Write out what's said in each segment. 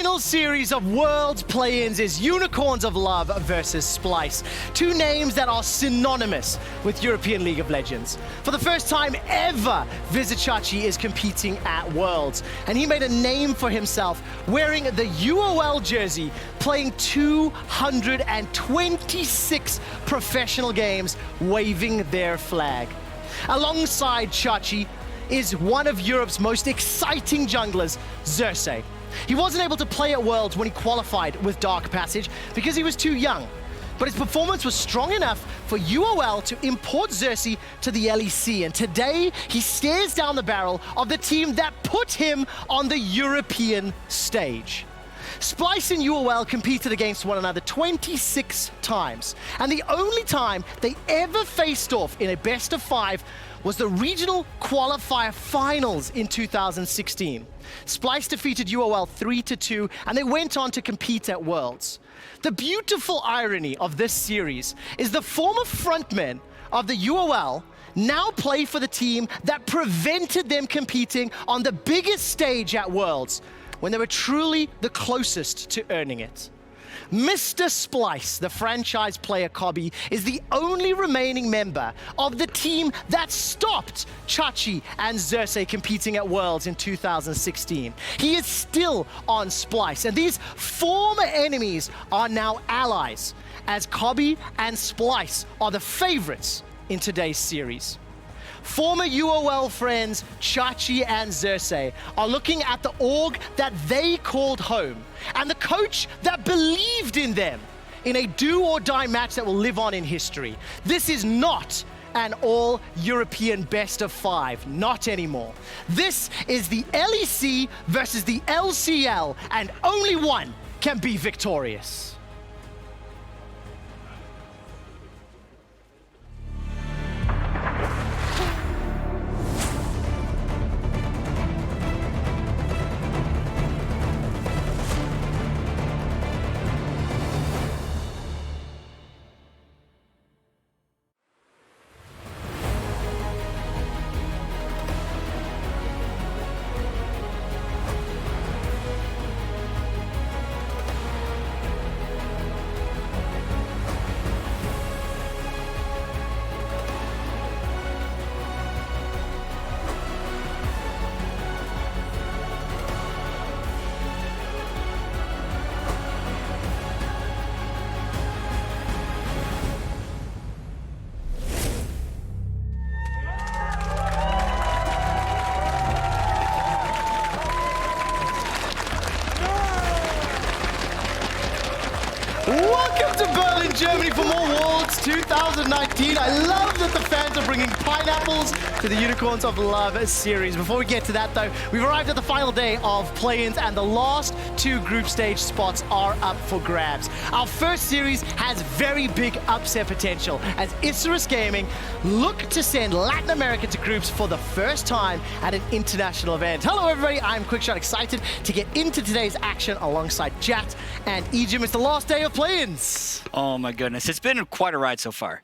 Final series of Worlds play-ins is Unicorns of Love versus Splyce. Two names that are synonymous with European League of Legends. For the first time ever, Vizicachi is competing at Worlds, and he made a name for himself wearing the UOL jersey, playing 226 professional games, waving their flag. Alongside Chachi is one of Europe's most exciting junglers, Xerxes. He wasn't able to play at Worlds when he qualified with Dark Passage because he was too young. But his performance was strong enough for UOL to import Xerxes to the LEC. And today, he stares down the barrel of the team that put him on the European stage. Splyce and UOL competed against one another 26 times. And the only time they ever faced off in a best of 5 was the regional qualifier finals in 2016. Splyce defeated UOL 3-2, and they went on to compete at Worlds. The beautiful irony of this series is the former frontmen of the UOL now play for the team that prevented them competing on the biggest stage at Worlds, when they were truly the closest to earning it. Mr. Splyce, the franchise player Cobby, is the only remaining member of the team that stopped Chachi and Xerxes competing at Worlds in 2016. He is still on Splyce, and these former enemies are now allies, as Cobby and Splyce are the favorites in today's series. Former UOL friends Chachi and Xerxes are looking at the org that they called home and the coach that believed in them in a do-or-die match that will live on in history. This is not an all-European best of 5, not anymore. This is the LEC versus the LCL, and only one can be victorious. Welcome to Berlin, Germany for more Worlds 2019. I love that the fans are bringing pineapples to the Unicorns of Love series. Before we get to that though, we've arrived at the final day of play-ins and the last 2 group stage spots are up for grabs. Our first series has very big upset potential as Isurus Gaming look to send Latin America to groups for the first time at an international event. Hello everybody, I'm QuickShot, excited to get into today's action alongside Jat and Ejim. It's the last day of play-ins. Oh my goodness, it's been quite a ride so far.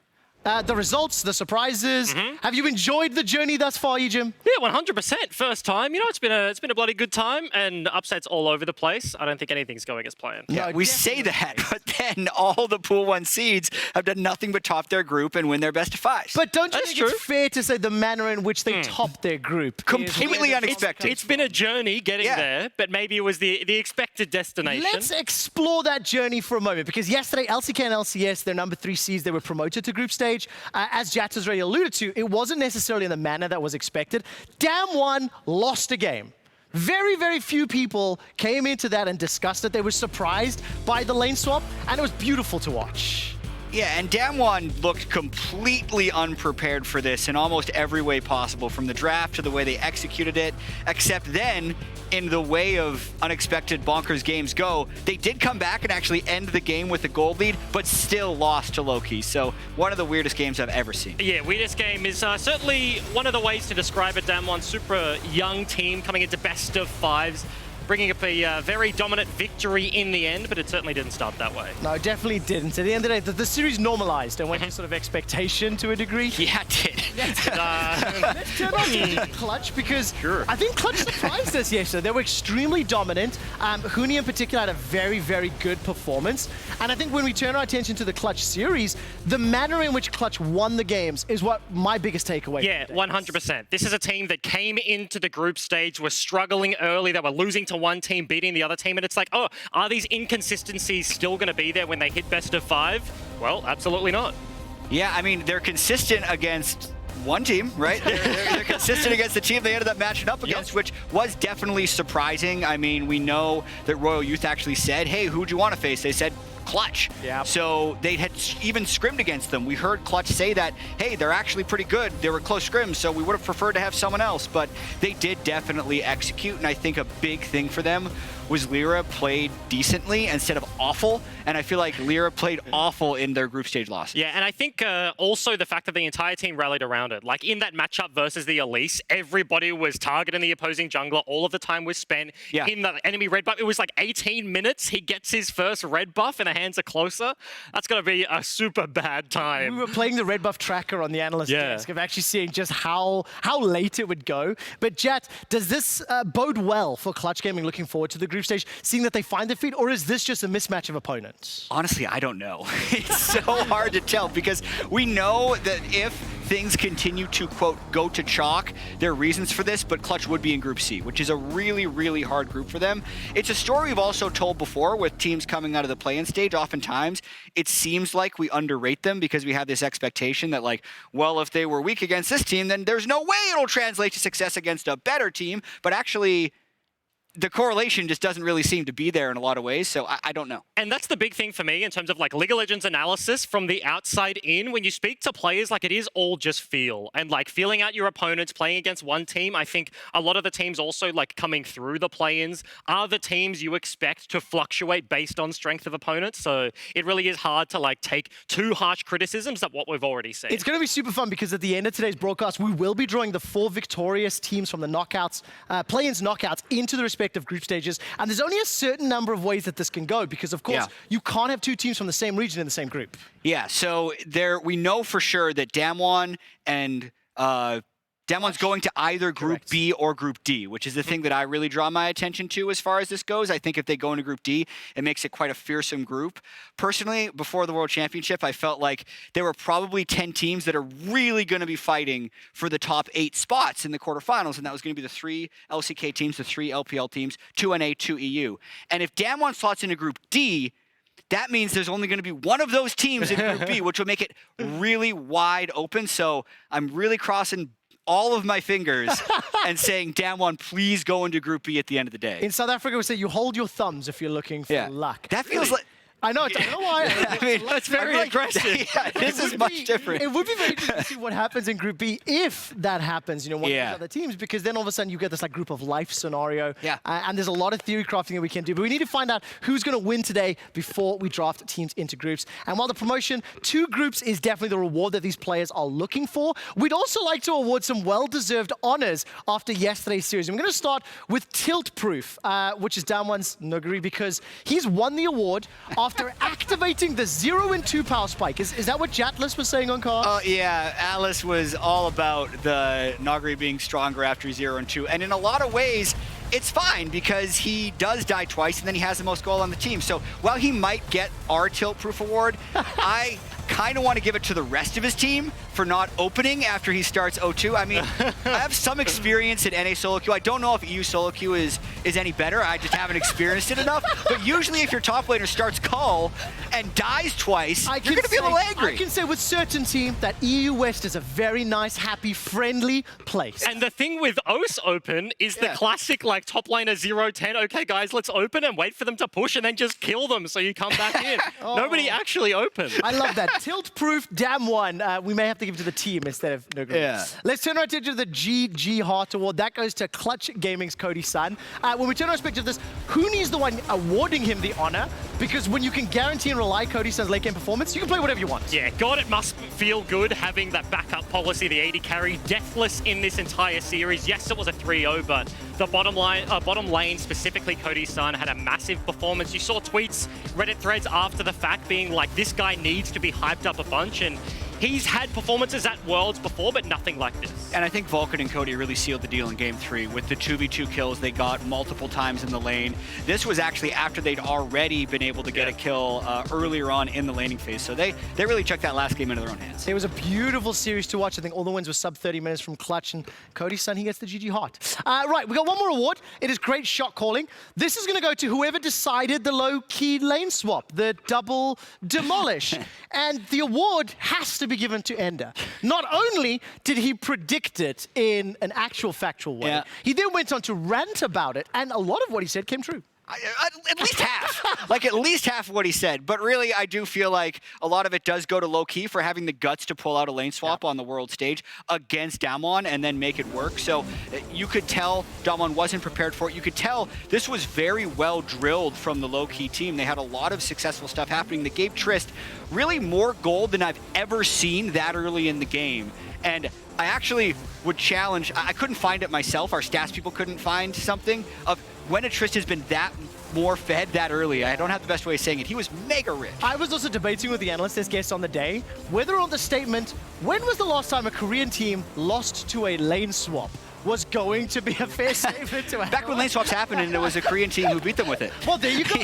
The results, the surprises. Have you enjoyed the journey thus far, Ejim? Yeah, 100%. First time. You know, it's been a bloody good time, and upsets all over the place. I don't think anything's going as planned. Yeah, we say that, but then all the Pool 1 seeds have done nothing but top their group and win their best of 5s. But don't you think it's fair to say the manner in which they topped their group? Completely unexpected. It's been a journey getting there, but maybe it was the expected destination. Let's explore that journey for a moment, because yesterday, LCK and LCS, their number 3 seeds, they were promoted to group stage. As Jat has already alluded to, it wasn't necessarily in the manner that was expected. Damwon lost a game. Very, very few people came into that and discussed it. They were surprised by the lane swap, and it was beautiful to watch. Yeah, and Damwon looked completely unprepared for this in almost every way possible, from the draft to the way they executed it, except then, in the way of unexpected bonkers games go, they did come back and actually end the game with a gold lead, but still lost to Loki. So one of the weirdest games I've ever seen. Yeah, weirdest game is certainly one of the ways to describe it. Damwon, super young team coming into best of 5s. bringing up a very dominant victory in the end, but it certainly didn't start that way. No, it definitely didn't. At the end of the day, the series normalized and went to sort of expectation to a degree. Yeah, it did. Let's turn on to Clutch, because I think Clutch surprised us yesterday. They were extremely dominant. Huni in particular had a very, very good performance. And I think when we turn our attention to the Clutch series, the manner in which Clutch won the games is what my biggest takeaway. Yeah, 100%. This is a team that came into the group stage, was struggling early, they were losing to one team, beating the other team, and it's like, oh, are these inconsistencies still going to be there when they hit best of 5? Well, absolutely not. Yeah, I mean, they're consistent against one team, right? They're consistent against the team they ended up matching up against, which was definitely surprising. I mean, we know that Royal Youth actually said, hey, who'd you want to face? They said Clutch. Yeah. So they had even scrimmed against them. We heard Clutch say that, hey, they're actually pretty good. They were close scrims, so we would have preferred to have someone else, but they did definitely execute, and I think a big thing for them was Lyra played decently instead of awful, and I feel like Lyra played awful in their group stage loss. Yeah, and I think also the fact that the entire team rallied around it. Like in that matchup versus the Elise, everybody was targeting the opposing jungler. All of the time was spent in the enemy red buff. It was like 18 minutes. He gets his first red buff and the hands are closer. That's going to be a super bad time. We were playing the red buff tracker on the analyst desk of actually seeing just how late it would go. But Jet, does this bode well for Clutch Gaming looking forward to the group stage, seeing that they find their feet, or is this just a mismatch of opponents? Honestly, I don't know. It's so hard to tell because we know that if things continue to, quote, go to chalk, there are reasons for this, but Clutch would be in Group C, which is a really, really hard group for them. It's a story we've also told before with teams coming out of the play-in stage. Oftentimes, it seems like we underrate them because we have this expectation that, like, well, if they were weak against this team, then there's no way it'll translate to success against a better team, but actually the correlation just doesn't really seem to be there in a lot of ways, so I don't know. And that's the big thing for me in terms of like League of Legends analysis from the outside in. When you speak to players, like it is all just feel and like feeling out your opponents, playing against one team. I think a lot of the teams also like coming through the play-ins are the teams you expect to fluctuate based on strength of opponents. So it really is hard to like take too harsh criticisms of what we've already seen. It's going to be super fun because at the end of today's broadcast, we will be drawing the 4 victorious teams from the knockouts, play-ins knockouts into the respective group stages, and there's only a certain number of ways that this can go because, of course, you can't have 2 teams from the same region in the same group. Yeah, so we know for sure that Damwon and Damwon's going to either Group B or Group D, which is the thing that I really draw my attention to as far as this goes. I think if they go into Group D, it makes it quite a fearsome group. Personally, before the World Championship, I felt like there were probably 10 teams that are really going to be fighting for the top 8 spots in the quarterfinals, and that was going to be the 3 LCK teams, the 3 LPL teams, 2 NA, 2 EU. And if Damwon slots into Group D, that means there's only going to be one of those teams in Group B, which will make it really wide open. So I'm really crossing all of my fingers and saying, Damwon, please go into Group B at the end of the day. In South Africa, we say you hold your thumbs if you're looking for luck. That feels like... I know, I don't know why. I mean, that's very aggressive. This is much different. It would be very interesting to see what happens in Group B if that happens, you know, one of these other teams, because then all of a sudden you get this like group of life scenario. And there's a lot of theory crafting that we can do, but we need to find out who's going to win today before we draft teams into groups. And while the promotion to groups is definitely the reward that these players are looking for, we'd also like to award some well-deserved honors after yesterday's series. I'm going to start with Tilt Proof, which is Damwon's Nuguri, because he's won the award after activating the 0 and 2 power spike. Is that what Jatlis was saying on card? Oh, yeah. Alice was all about the Nagri being stronger after 0 and 2. And in a lot of ways, it's fine because he does die twice and then he has the most goal on the team. So while he might get our Tilt Proof award, I kind of want to give it to the rest of his team for not opening after he starts 0-2. I mean, I have some experience in NA solo queue. I don't know if EU solo queue is any better. I just haven't experienced it enough. But usually if your top laner starts Cull and dies twice, you're going to be a little angry. I can say with certainty that EU West is a very nice, happy, friendly place. And the thing with OS open is the classic like top laner 0-10. Okay, guys, let's open and wait for them to push and then just kill them so you come back in. Nobody actually opened. I love that. Tilt-proof Damwon. We may have to give it to the team instead of Nuguri. Let's turn our attention to the GG Heart Award. That goes to Clutch Gaming's Cody Sun. When we turn our perspective to this, Huni's the one awarding him the honor. because when you can guarantee and rely Cody Sun's late game performance, you can play whatever you want. Yeah, God, it must feel good having that backup policy, the 80 carry, deathless in this entire series. Yes, it was a 3-0, but the bottom lane, specifically Cody Sun, had a massive performance. You saw tweets, Reddit threads after the fact being like, this guy needs to be hyped up a bunch, and he's had performances at Worlds before, but nothing like this. And I think Vulcan and Cody really sealed the deal in Game 3 with the 2v2 kills they got multiple times in the lane. This was actually after they'd already been able to get a kill earlier on in the laning phase. So they really took that last game into their own hands. It was a beautiful series to watch. I think all the wins were sub 30 minutes from Clutch, and Cody Sun, he gets the GG hot. Right, we got one more award. It is great shot calling. This is going to go to whoever decided the low-key lane swap, the double demolish. And the award has to be given to Ender. Not only did he predict it in an actual factual way, he then went on to rant about it, and a lot of what he said came true. At least half. Like, at least half of what he said. But really, I do feel like a lot of it does go to low-key for having the guts to pull out a lane swap on the world stage against Damwon and then make it work. So you could tell Damwon wasn't prepared for it. You could tell this was very well drilled from the low-key team. They had a lot of successful stuff happening. They gave Trist really more gold than I've ever seen that early in the game. And I actually would challenge, I couldn't find it myself, our stats people couldn't find something of when a Trist has been that more fed that early. I don't have the best way of saying it. He was mega rich. I was also debating with the analyst as guest on the day whether or not the statement, when was the last time a Korean team lost to a lane swap, was going to be a fair statement to Back when lane swaps happened and it was a Korean team who beat them with it. Well, there you go.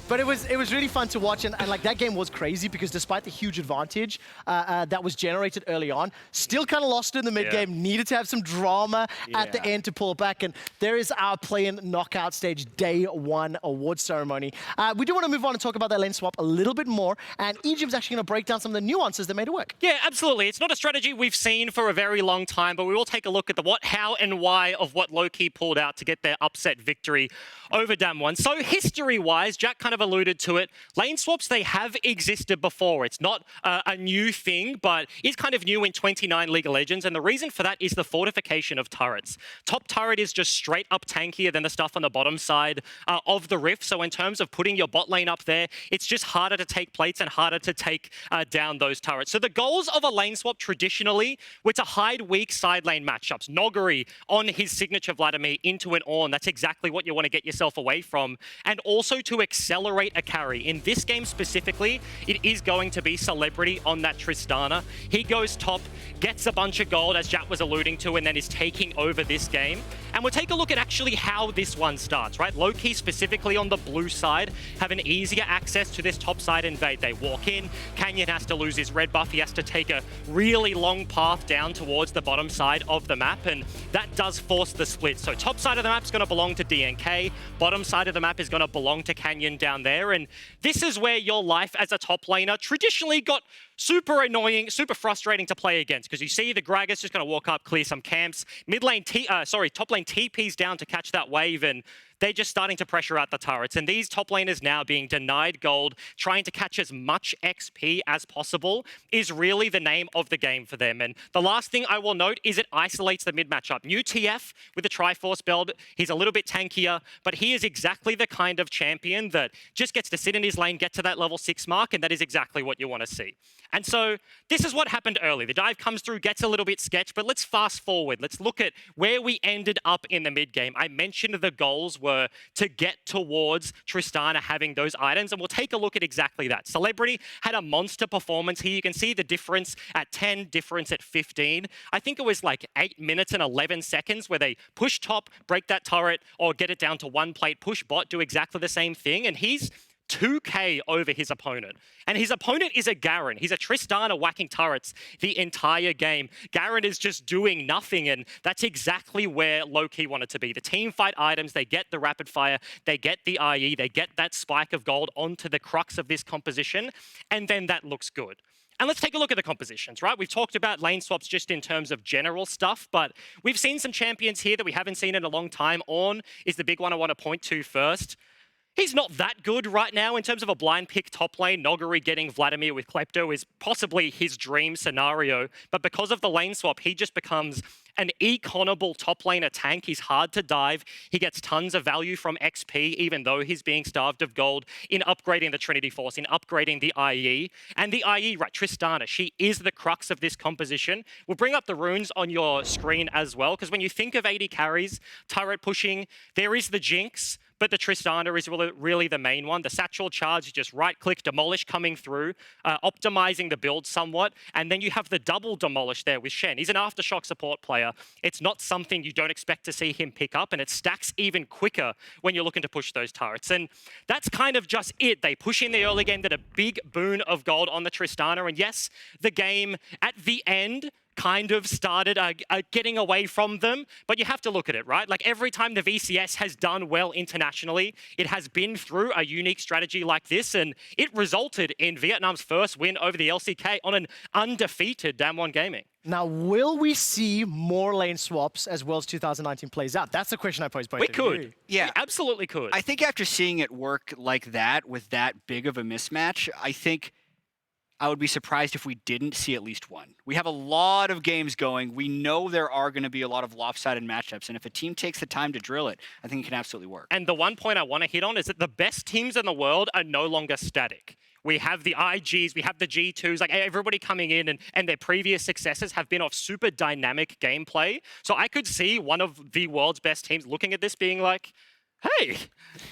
But it was really fun to watch, and like that game was crazy because despite the huge advantage that was generated early on, still kind of lost it in the mid game. Needed to have some drama at the end to pull it back, and there is our play-in knockout stage day 1 award ceremony. We do want to move on and talk about that lane swap a little bit more, and Egypt's actually going to break down some of the nuances that made it work. Yeah, absolutely. It's not a strategy we've seen for a very long time, but we will take a look at the what, how, and why of what low-key pulled out to get their upset victory over Damwon. So history-wise, Jack kind of alluded to it. Lane swaps, they have existed before. It's not a new thing, but is kind of new in 29 League of Legends. And the reason for that is the fortification of turrets. Top turret is just straight up tankier than the stuff on the bottom side of the rift. So in terms of putting your bot lane up there, it's just harder to take plates and harder to take down those turrets. So the goals of a lane swap traditionally were to hide weak side lane matchups. Noguri on his signature Vladimir into an Ornn. That's exactly what you want to get yourself away from. And also to accelerate a carry. In this game specifically, it is going to be Celebrity on that Tristana. He goes top, gets a bunch of gold, as Jack was alluding to, and then is taking over this game. And we'll take a look at actually how this one starts, right? Low-key, specifically on the blue side, have an easier access to this top side invade. They walk in, Canyon has to lose his red buff, he has to take a really long path down towards the bottom side of the map, and that does force the split. So top side of the map is going to belong to DNK, bottom side of the map is going to belong to Canyon down there, and this is where your life as a top laner traditionally got super annoying, super frustrating to play against, because you see the Gragas just going to walk up, clear some camps. Top lane TP's down to catch that wave, and they're just starting to pressure out the turrets. And these top laners now being denied gold, trying to catch as much XP as possible, is really the name of the game for them. And the last thing I will note is it isolates the mid matchup. New TF with the Triforce build, he's a little bit tankier, but he is exactly the kind of champion that just gets to sit in his lane, get to that level 6 mark, and that is exactly what you want to see. And so this is what happened early. The dive comes through, gets a little bit sketch, but let's fast forward. Let's look at where we ended up in the mid game. I mentioned the goals were to get towards Tristana having those items, and we'll take a look at exactly that. Celebrity had a monster performance here. You can see the difference at 10, difference at 15. I think it was like 8 minutes and 11 seconds where they push top, break that turret, or get it down to 1 plate, push bot, do exactly the same thing, and he's 2k over his opponent. And his opponent is a Garen. He's a Tristana whacking turrets the entire game. Garen is just doing nothing, and that's exactly where low-key wanted to be. The team fight items, they get the rapid fire, they get the IE, they get that spike of gold onto the crux of this composition, and then that looks good. And let's take a look at the compositions, right? We've talked about lane swaps just in terms of general stuff, but we've seen some champions here that we haven't seen in a long time. Ornn is the big one I want to point to first. He's not that good right now in terms of a blind pick top lane. Noguri getting Vladimir with Klepto is possibly his dream scenario, but because of the lane swap, he just becomes an econable top laner tank. He's hard to dive. He gets tons of value from XP, even though he's being starved of gold, in upgrading the Trinity Force, in upgrading the IE. And the IE, right, Tristana, she is the crux of this composition. We'll bring up the runes on your screen as well, because when you think of AD carries, turret pushing, there is the Jinx, but the Tristana is really the main one. The Satchel Charge, you just right-click, Demolish coming through, optimizing the build somewhat, and then you have the double Demolish there with Shen. He's an Aftershock support player. It's not something you don't expect to see him pick up, and it stacks even quicker when you're looking to push those turrets. And that's kind of just it. They push in the early game, did a big boon of gold on the Tristana, and yes, the game at the end kind of started getting away from them, but you have to look at it, right? Like every time the VCS has done well internationally, it has been through a unique strategy like this, and it resulted in Vietnam's first win over the LCK on an undefeated Damwon Gaming. Now, will we see more lane swaps as Worlds 2019 plays out? That's the question I posed both of you. We could. Yeah. We absolutely could. I think after seeing it work like that with that big of a mismatch, I think I would be surprised if we didn't see at least one. We have a lot of games going. We know there are going to be a lot of lopsided matchups, and if a team takes the time to drill it, I think it can absolutely work. And the one point I want to hit on is that the best teams in the world are no longer static. We have the IGs, we have the G2s, like everybody coming in and their previous successes have been off super dynamic gameplay. So I could see one of the world's best teams looking at this being like, hey,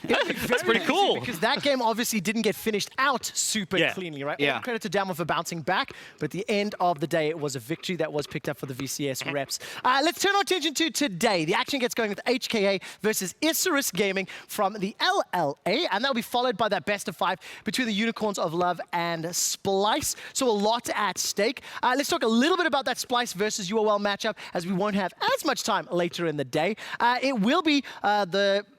that's pretty cool. Because that game obviously didn't get finished out super cleanly, right? Yeah. All credit to Damwon for bouncing back, but at the end of the day, it was a victory that was picked up for the VCS reps. Let's turn our attention to today. The action gets going with HKA versus Isurus Gaming from the LLA, and that'll be followed by that best of 5 between the Unicorns of Love and Splyce. So a lot at stake. Let's talk a little bit about that Splyce versus UOL matchup, as we won't have as much time later in the day. It will be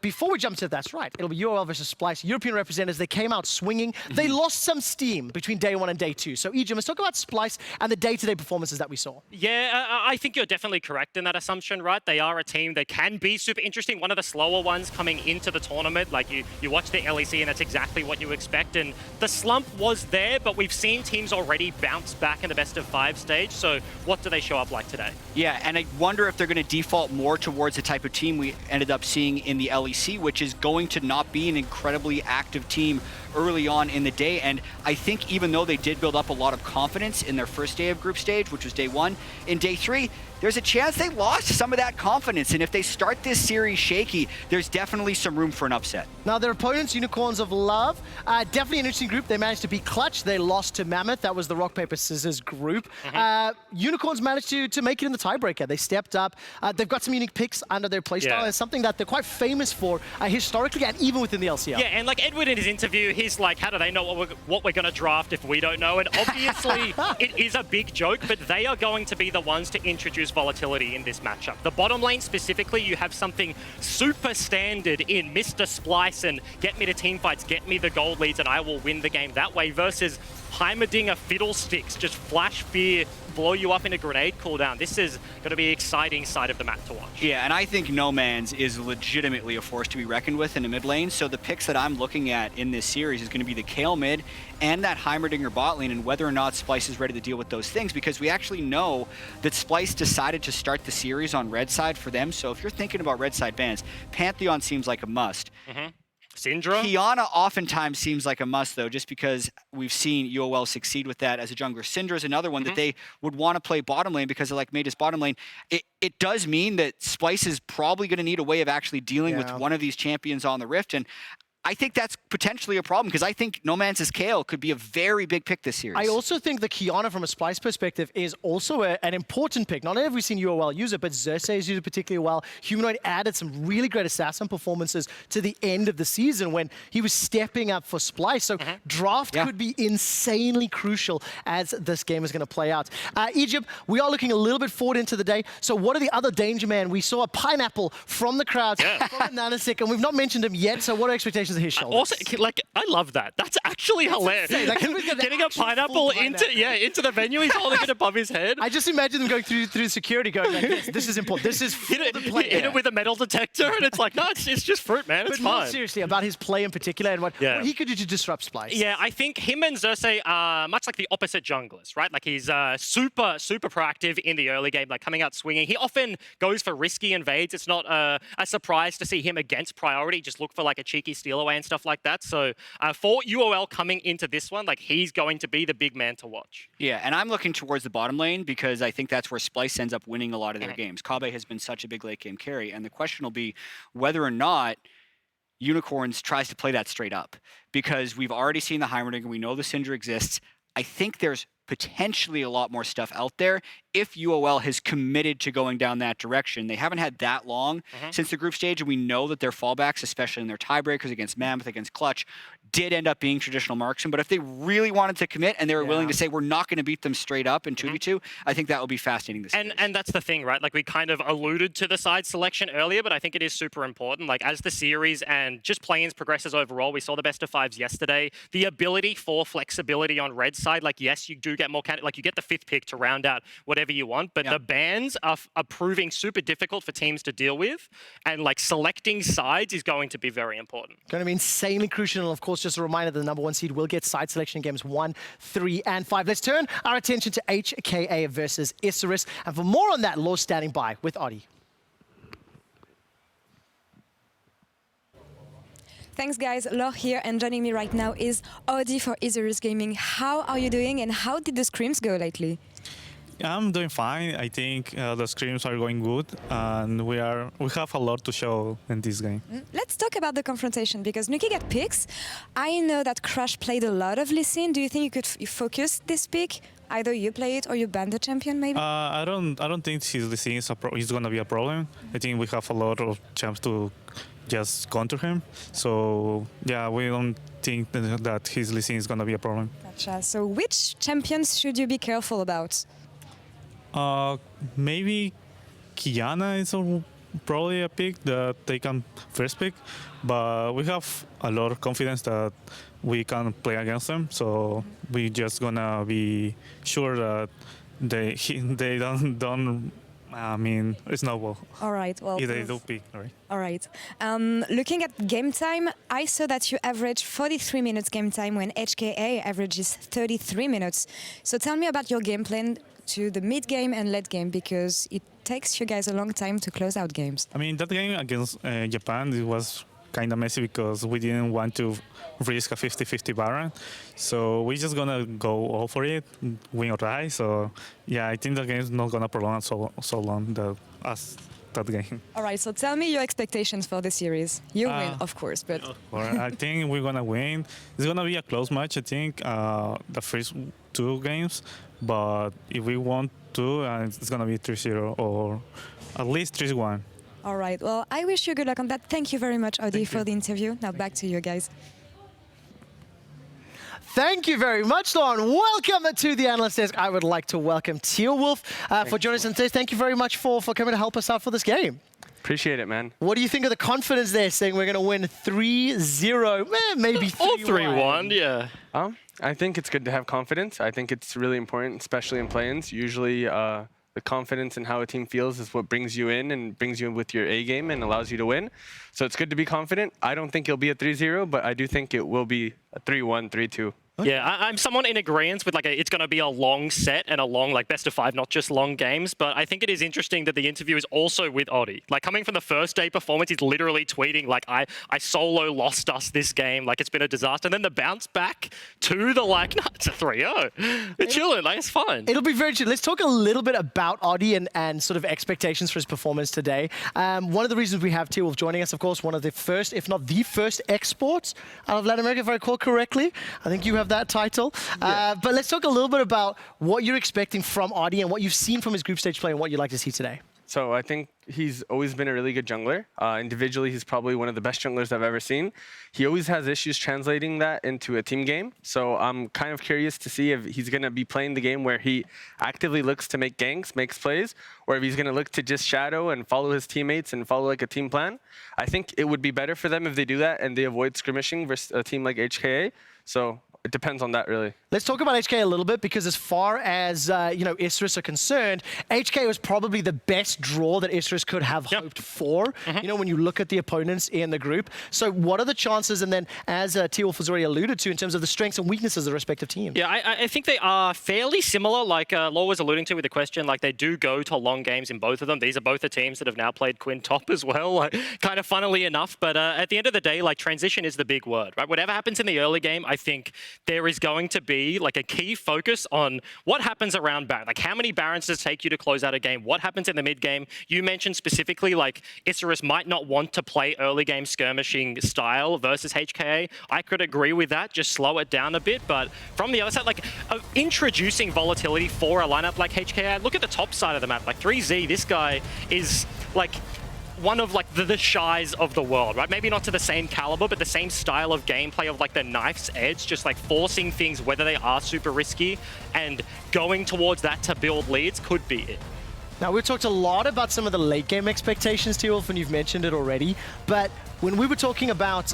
before we jump to that's right. It'll be UOL versus Splyce. European representatives, they came out swinging. They lost some steam between day 1 and day 2. So, Ejim, let's talk about Splyce and the day-to-day performances that we saw. Yeah, I think you're definitely correct in that assumption, right? They are a team that can be super interesting. One of the slower ones coming into the tournament. Like, you watch the LEC and that's exactly what you expect. And the slump was there, but we've seen teams already bounce back in the best of 5 stage. So what do they show up like today? Yeah, and I wonder if they're going to default more towards the type of team we ended up seeing in the LEC, which is going to not be an incredibly active team early on in the day. And I think even though they did build up a lot of confidence in their first day of group stage, which was day 1, in day 3, there's a chance they lost some of that confidence. And if they start this series shaky, there's definitely some room for an upset. Now, their opponents, Unicorns of Love, definitely an interesting group. They managed to beat Clutch. They lost to Mammoth. That was the rock, paper, scissors group. Unicorns managed to make it in the tiebreaker. They stepped up. They've got some unique picks under their playstyle. Yeah. It's something that they're quite famous for historically and even within the LCL. Yeah, and like Edward in his interview, he's like, how do they know what we're going to draft if we don't know? And obviously, it is a big joke, but they are going to be the ones to introduce volatility in this matchup. The bottom lane specifically, you have something super standard in Mr. Splyce and get me to team fights, get me the gold leads, and I will win the game that way, versus Heimerdinger Fiddlesticks, just flash fear, blow you up in a grenade cooldown. This is going to be an exciting side of the map to watch. Yeah, and I think No Man's is legitimately a force to be reckoned with in the mid lane. So the picks that I'm looking at in this series is going to be the Kayle mid and that Heimerdinger bot lane, and whether or not Splyce is ready to deal with those things, because we actually know that Splyce decided to start the series on red side for them. So if you're thinking about red side bans, Pantheon seems like a must. Syndra? Qiyana oftentimes seems like a must, though, just because we've seen UOL succeed with that as a jungler. Syndra is another one that they would want to play bottom lane because they like made his bottom lane. It does mean that Splyce is probably going to need a way of actually dealing with one of these champions on the Rift, and I think that's potentially a problem, because I think No Man's Kayle could be a very big pick this series. I also think the Qiyana from a Splyce perspective is also an important pick. Not only have we seen UOL use it, but Xerxes used it particularly well. Humanoid added some really great assassin performances to the end of the season when he was stepping up for Splyce. So draft could be insanely crucial as this game is going to play out. Egypt, we are looking a little bit forward into the day. So what are the other danger man? We saw a pineapple from the crowd from Nanasik, and we've not mentioned him yet. So what are expectations to his shoulders. Also, like, I love that. That's actually hilarious. insane. Like, he was got an Getting a actual pineapple full into pineapple. into the venue. He's holding it above his head. I just imagine them going through security, going like, this is important. This is for hit the player. it with a metal detector, and it's like, no, it's just fruit, man. It's But more fine. seriously, about his play in particular and what he could do to disrupt Splyce. Yeah, I think him and Xerxes are much like the opposite junglers, right? Like he's super proactive in the early game, like coming out swinging. He often goes for risky invades. It's not a surprise to see him against priority. Just look for like a cheeky steal away and stuff like that. So for UOL coming into this one, like he's going to be the big man to watch. Yeah, and I'm looking towards the bottom lane because I think that's where Splyce ends up winning a lot of their games. Kabe has been such a big late game carry, and the question will be whether or not Unicorns tries to play that straight up, because we've already seen the Heimerdinger, we know the Syndra exists. I think there's potentially a lot more stuff out there if UOL has committed to going down that direction. They haven't had that long since the group stage, and we know that their fallbacks, especially in their tiebreakers against Mammoth, against Clutch, did end up being traditional marksman. But if they really wanted to commit and they were willing to say, we're not going to beat them straight up in 2v2, I think that would be fascinating to see. And that's the thing, right? Like we kind of alluded to the side selection earlier, but I think it is super important. Like as the series and just play-ins progresses overall, we saw the best of fives yesterday. The ability for flexibility on red side, like yes, you do get more, like you get the 5th pick to round out whatever you want, but the bans are proving super difficult for teams to deal with, and like selecting sides is going to be very important. Going to be insanely crucial, and of course, just a reminder, the number 1 seed will get side selection in games 1, 3, and 5. Let's turn our attention to HKA versus Isurus, and for more on that, Law standing by with Odi. Thanks, guys. Laure here, and joining me right now is Odi for Isurus Gaming. How are you doing, and how did the scrims go lately? I'm doing fine. I think the scrims are going good, and we have a lot to show in this game. Let's talk about the confrontation, because Nuki got picks. I know that Crush played a lot of Lee Sin. Do you think you could focus this pick? Either you play it or you ban the champion, maybe? I don't think his Lee Sin is going to be a problem. I think we have a lot of chance to just counter him. So yeah, we don't think that his Lee Sin is going to be a problem. Gotcha. So which champions should you be careful about? Maybe Kiana is probably a pick that they can first pick, but we have a lot of confidence that we can play against them. So we just gonna be sure that they don't snowball. All right. Well, if they do pick, right? All right. Looking at game time, I saw that you average 43 minutes game time when HKA averages 33 minutes. So tell me about your game plan to the mid game and late game, because it takes you guys a long time to close out games. I mean, that game against Japan, it was kind of messy because we didn't want to risk a 50-50 Baron. So we're just going to go all for it, win or die. So yeah, I think the game is not going to prolong so long as that game. All right, so tell me your expectations for the series. You win, of course, but... I think we're going to win. It's going to be a close match, I think, the first 2 games. But if we want to, it's going to be 3-0 or at least 3-1. All right. Well, I wish you good luck on that. Thank you very much, Odi, for the interview. Now back to you guys. Thank you very much, Lauren. Welcome to the analyst desk. I would like to welcome Teal Wolf for joining us on stage. Thank you very much for coming to help us out for this game. Appreciate it, man. What do you think of the confidence there, saying we're going to win 3-0, maybe 3-1? Or 3-1, yeah. I think it's good to have confidence. I think it's really important, especially in play-ins. Usually the confidence in how a team feels is what brings you in and brings you in with your A game and allows you to win. So it's good to be confident. I don't think it'll be a 3-0, but I do think it will be a 3-1, 3-2. Yeah, I'm somewhat in agreement with it's going to be a long set and a long best of 5, not just long games. But I think it is interesting that the interview is also with Odi. Coming from the first day performance, he's literally tweeting I solo lost us this game, it's been a disaster. And then the bounce back to the no, it's a 3-0. They're chilling, it's fine. It'll be very chill. Let's talk a little bit about Odi and sort of expectations for his performance today. One of the reasons we have Teal Wolf joining us, of course, one of the first, if not the first exports out of Latin America, if I recall correctly. I think you have that title. But let's talk a little bit about what you're expecting from Odi and what you've seen from his group stage play and what you'd like to see today. So I think he's always been a really good jungler. Individually, he's probably one of the best junglers I've ever seen. He always has issues translating that into a team game. So I'm kind of curious to see if he's going to be playing the game where he actively looks to make ganks, makes plays, or if he's going to look to just shadow and follow his teammates and follow like a team plan. I think it would be better for them if they do that and they avoid skirmishing versus a team like HKA. So it depends on that, really. Let's talk about HK a little bit, because as far as Isurus are concerned, HK was probably the best draw that Isurus could have hoped for. When you look at the opponents in the group. So what are the chances? And then, as T-Wolf has already alluded to, in terms of the strengths and weaknesses of the respective teams. Yeah, I think they are fairly similar. Like Law was alluding to with the question, like they do go to long games in both of them. These are both the teams that have now played Quinn top as well, like, kind of funnily enough. But at the end of the day, like transition is the big word, right? Whatever happens in the early game, I think there is going to be like a key focus on what happens around Baron. Like how many Barons does it take you to close out a game? What happens in the mid game? You mentioned specifically like Isurus might not want to play early game skirmishing style versus HKA. I could agree with that. Just slow it down a bit. But from the other side, like introducing volatility for a lineup like HKA, look at the top side of the map. Like 3Z, this guy is like one of like the shies of the world, right? Maybe not to the same caliber, but the same style of gameplay of like the knife's edge, just like forcing things, whether they are super risky, and going towards that to build leads could be it. Now, we've talked a lot about some of the late game expectations, T-Wolf, and you've mentioned it already, but when we were talking about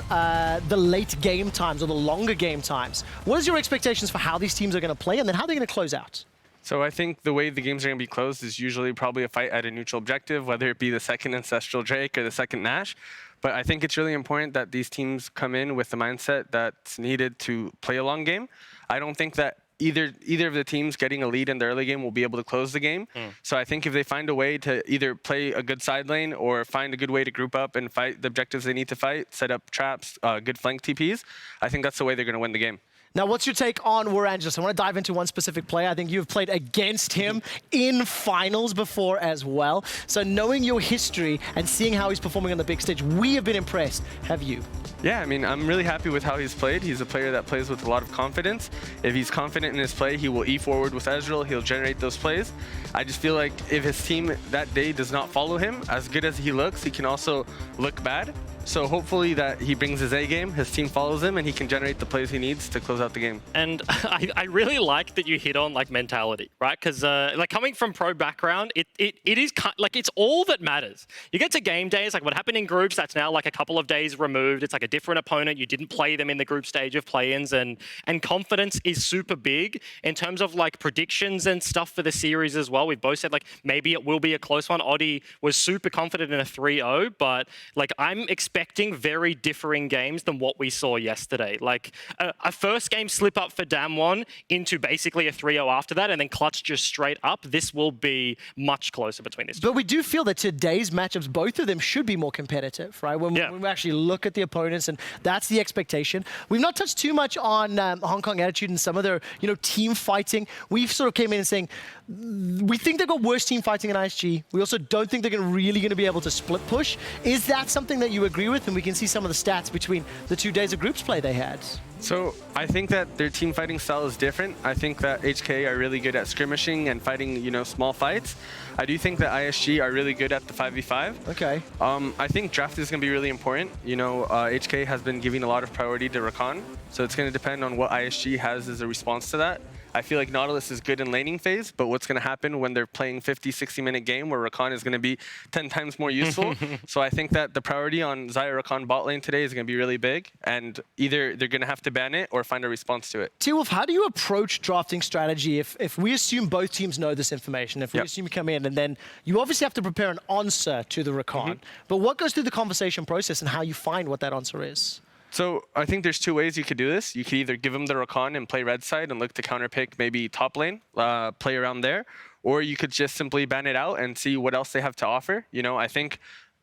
the late game times or the longer game times, what is your expectations for how these teams are going to play and then how they're going to close out? So I think the way the games are going to be closed is usually probably a fight at a neutral objective, whether it be the second Ancestral Drake or the second Nash. But I think it's really important that these teams come in with the mindset that's needed to play a long game. I don't think that either of the teams getting a lead in the early game will be able to close the game. So I think if they find a way to either play a good side lane or find a good way to group up and fight the objectives they need to fight, set up traps, good flank TPs, I think that's the way they're going to win the game. Now, what's your take on Warangelus? I want to dive into one specific player. I think you've played against him in finals before as well. So knowing your history and seeing how he's performing on the big stage, we have been impressed. Have you? Yeah, I mean, I'm really happy with how he's played. He's a player that plays with a lot of confidence. If he's confident in his play, he will E-forward with Ezreal. He'll generate those plays. I just feel like if his team that day does not follow him, as good as he looks, he can also look bad. So hopefully that he brings his A game, his team follows him, and he can generate the plays he needs to close out the game. And I really like that you hit on like mentality, right? Because like coming from pro background, it is like it's all that matters. You get to game days, like what happened in groups, that's now like a couple of days removed. It's like a different opponent. You didn't play them in the group stage of play-ins, and confidence is super big in terms of like predictions and stuff for the series as well. We've both said like maybe it will be a close one. Oddie was super confident in a 3-0, but like I'm expecting very differing games than what we saw yesterday. Like a first game slip up for Damwon into basically a 3-0 after that, and then Clutch just straight up. This will be much closer between these two. But we do feel that today's matchups, both of them should be more competitive, right? When we actually look at the opponents, and that's the expectation. We've not touched too much on Hong Kong Attitude and some of their, team fighting. We've sort of came in and saying, we think they've got worse team fighting in ISG. We also don't think they're really going to be able to split push. Is that something that you agree with? And we can see some of the stats between the 2 days of groups play they had. So I think that their team fighting style is different. I think that HK are really good at skirmishing and fighting, small fights. I do think that ISG are really good at the 5v5. Okay. I think draft is going to be really important. HK has been giving a lot of priority to Rakan, so it's going to depend on what ISG has as a response to that. I feel like Nautilus is good in laning phase, but what's going to happen when they're playing 50, 60-minute game where Rakan is going to be 10 times more useful? So I think that the priority on Xayah Rakan bot lane today is going to be really big, and either they're going to have to ban it or find a response to it. T-Wolf, how do you approach drafting strategy if we assume both teams know this information, if we assume you come in and then you obviously have to prepare an answer to the Rakan, but what goes through the conversation process and how you find what that answer is? So I think there's two ways you could do this. You could either give them the Rakan and play red side and look to counterpick maybe top lane, play around there, or you could just simply ban it out and see what else they have to offer. I think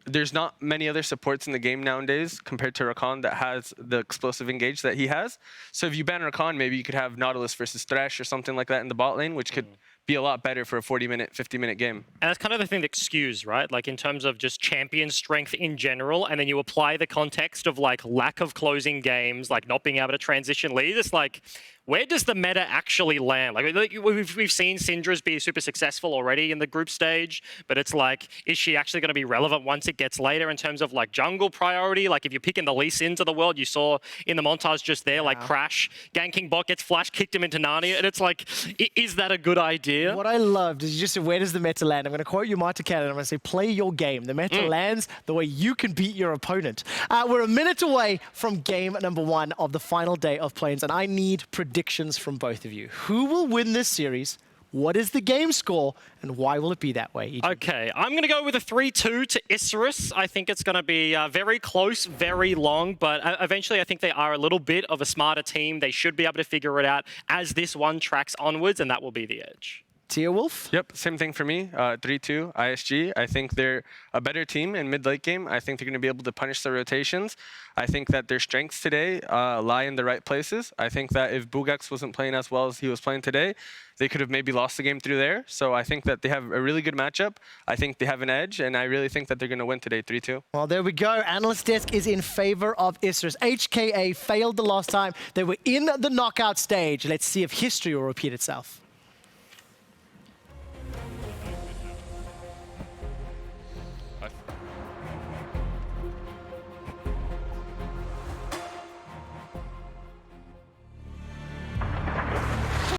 there's not many other supports in the game nowadays compared to Rakan that has the explosive engage that he has. So if you ban Rakan, maybe you could have Nautilus versus Thresh or something like that in the bot lane, which could be a lot better for a 40-minute, 50-minute game. And that's kind of the thing that skews, right? Like in terms of just champion strength in general, and then you apply the context of like lack of closing games, like not being able to transition lead. It's like, where does the meta actually land? Like we've seen Syndra's be super successful already in the group stage, but it's like, is she actually going to be relevant once it gets later in terms of like jungle priority? Like if you're picking the Lee Sins of the world, you saw in the montage just there, like Crash ganking bot gets flash kicked him into Narnia, and it's like, is that a good idea? What I loved is you just said, where does the meta land? I'm going to quote you, Marta Cannon. I'm going to say, play your game. The meta lands the way you can beat your opponent. We're a minute away from game number 1 of the final day of Plains, and I need predictions from both of you. Who will win this series? What is the game score, and why will it be that way? Okay, I'm going to go with a 3-2 to Isurus. I think it's going to be very close, very long, but eventually I think they are a little bit of a smarter team. They should be able to figure it out as this one tracks onwards, and that will be the edge. Tia Wolf? Yep, same thing for me. 3-2, ISG. I think they're a better team in mid-late game. I think they're going to be able to punish the rotations. I think that their strengths today lie in the right places. I think that if Bugax wasn't playing as well as he was playing today, they could have maybe lost the game through there. So I think that they have a really good matchup. I think they have an edge, and I really think that they're going to win today, 3-2. Well, there we go. Analyst Desk is in favor of Isurus. HKA failed the last time. They were in the knockout stage. Let's see if history will repeat itself.